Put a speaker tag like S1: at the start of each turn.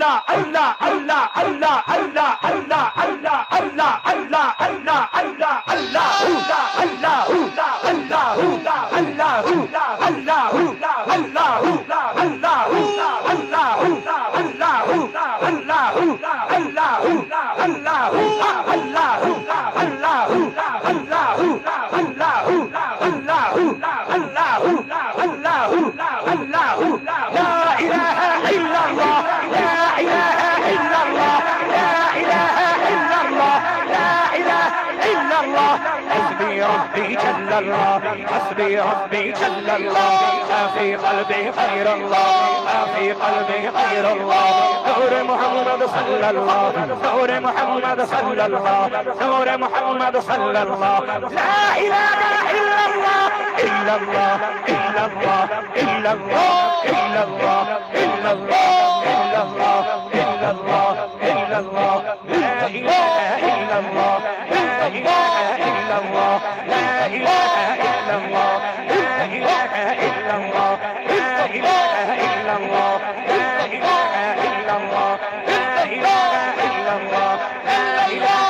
S1: Allah, Allah, Allah, Allah, Allah, Allah, Allah, Allah, Allah, Allah, Allah, Allah, حسبي ربي جل الله حسبي ربي جل الله ما في قلبي غير الله ما في قلبي غير الله نور محمد صلى الله نور محمد صلى الله نور محمد صلى الله لا إله إلا الله إلا الله إلا الله إلا الله إلا الله إلا الله إلا الله إلا الله إلا الله لا إله إلا الله لا إله إلا الله لا إله إلا الله لا إله إلا الله لا إله إلا الله لا إله إلا الله لا إله إلا الله لا إله